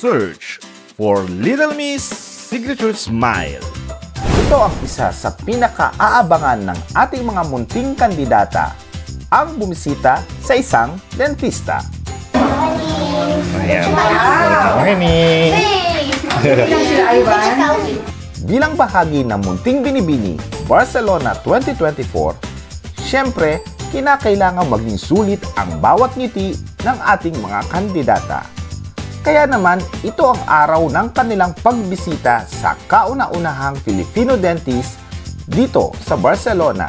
Search for Little Miss Signature Smile. Ito ang isa sa pinaka-aabangan ng ating mga munting kandidata, ang bumisita sa isang dentista. Ayan. Morning! Bilang bahagi ng Munting Binibini Barcelona 2024, syempre, kinakailangan maging sulit ang bawat ngiti ng ating mga kandidata. Kaya naman, ito ang araw ng kanilang pagbisita sa kauna-unahang Filipino dentist dito sa Barcelona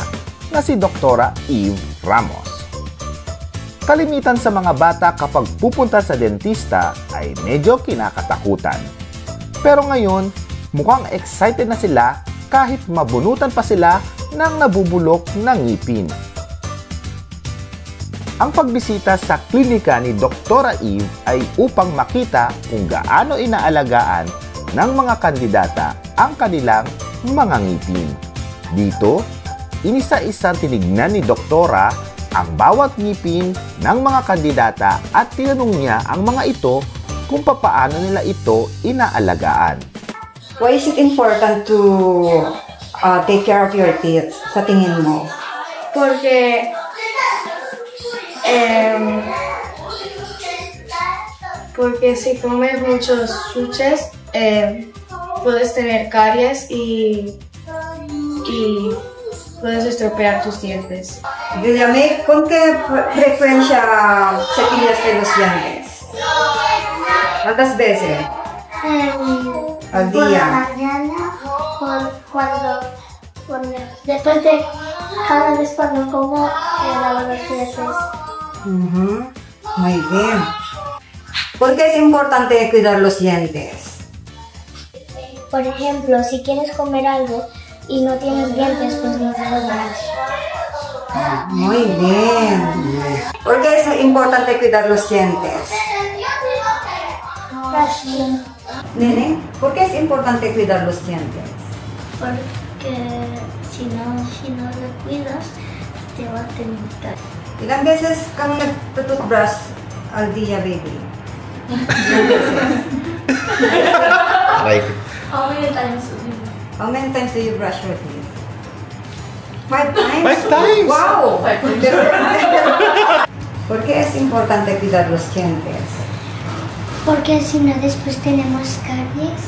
na si Dr. Eve Ramos. Kalimitan sa mga bata kapag pupunta sa dentista ay medyo kinakatakutan. Pero ngayon, mukhang excited na sila kahit mabunutan pa sila ng nabubulok na ngipin. Ang pagbisita sa klinika ni Dr. Eve ay upang makita kung gaano inaalagaan ng mga kandidata ang kanilang mga ngipin. Dito, inisa-isang tinignan ni Doktora ang bawat ngipin ng mga kandidata at tinanong niya ang mga ito kung papaano nila ito inaalagaan. Why is it important to take care of your teeth sa tingin mo? Porque si comes muchos chuches, puedes tener caries y puedes estropear tus dientes. Dígame, ¿con qué frecuencia cepillaste los dientes? ¿Cuántas veces al Por la día? mañana, después de cada vez cuando como, lavo los dientes. Muy bien. ¿Por qué es importante cuidar los dientes? Por ejemplo, si quieres comer algo y no tienes dientes, pues no te lo das. Muy bien. ¿Por qué es importante cuidar los dientes? Así, Nene, ¿por qué es importante cuidar los dientes? porque si no lo cuidas, te va a tener caries. Ilang beses kang nagtututbrush al día, baby? Ilang beses? Like, How many times a day? How many times do you brush your teeth? 5 times? 5 times? Wow! ¿Por qué es importante cuidar los dientes? Porque si no, después tenemos caries.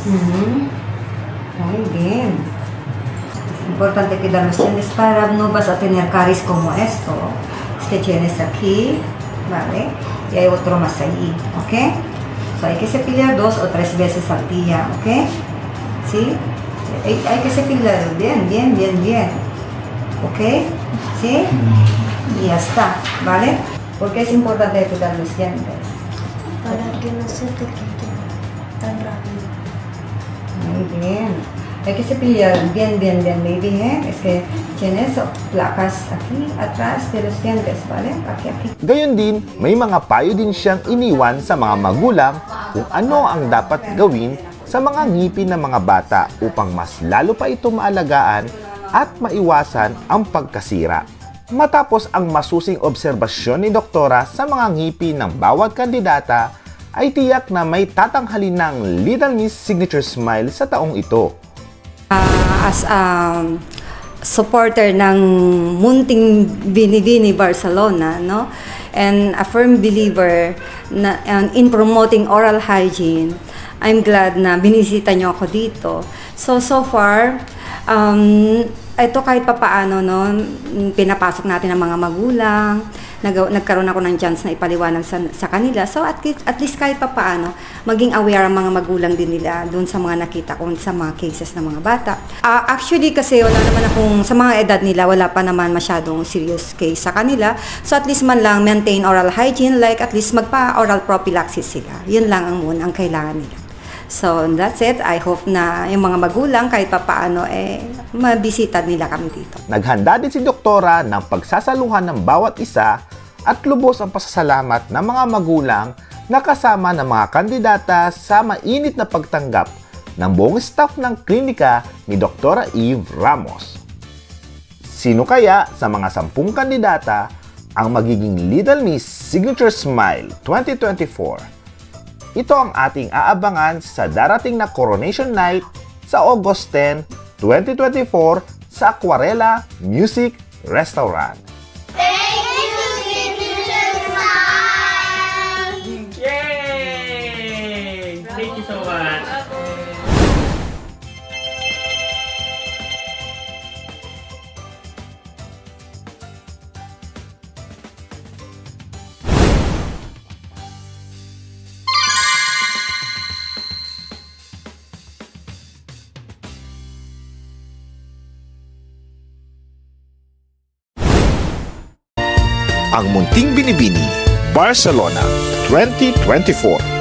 Muy bien. Es importante cuidar los dientes para no vas a tener caries como esto. Que tienes aquí, ¿vale? Y hay otro más allí, ¿ok? So, hay que cepillar 2 o 3 veces al día, ¿ok? ¿Sí? Hay que cepillar bien, ¿ok? ¿Sí? Y ya está, ¿vale? ¿Por qué es importante cuidar los dientes? Para que no se te quiten tan rápido. Muy bien. Hay que cepillar bien, baby, ¿eh? Es que tienes placas aquí atrás de los dientes, ¿vale? Aquí. Gayon din, may mga payo din siyang iniwan sa mga magulang kung ano ang dapat gawin sa mga ngipin ng mga bata upang mas lalo pa ito maalagaan at maiwasan ang pagkasira. Matapos ang masusing obserbasyon ni Doktora sa mga ngipin ng bawat kandidata, ay tiyak na may tatanghalin ng Little Miss Signature Smile sa taong ito. As a supporter ng Munting Binibini Barcelona, no? And a firm believer in promoting oral hygiene, I'm glad na binisita niyo ako dito. So far, ito kahit papaano, no, pinapasok natin ang mga magulang, nagkaroon ako ng chance na ipaliwanag sa kanila. So at least kahit papaano, maging aware ang mga magulang din nila doon sa mga nakita ko sa mga cases ng mga bata. Actually kasi wala naman akong, sa mga edad nila, wala pa naman masyadong serious case sa kanila. So at least man lang maintain oral hygiene, like at least magpa-oral prophylaxis sila. Yun lang ang kailangan nila. So that's it. I hope na yung mga magulang kahit papaano mabisita nila kami dito. Naghanda din si Doktora ng pagsasaluhan ng bawat isa at lubos ang pasasalamat ng mga magulang na kasama ng mga kandidata sa mainit na pagtanggap ng buong staff ng klinika ni Dr. Eve Ramos. Sino kaya sa mga 10 kandidata ang magiging Little Miss Signature Smile 2024? Ito ang ating aabangan sa darating na Coronation Night sa August 10, 2024 sa Aquarela Music Restaurant. Yay! Thank you so much. Ang Munting Binibini, Barcelona 2024.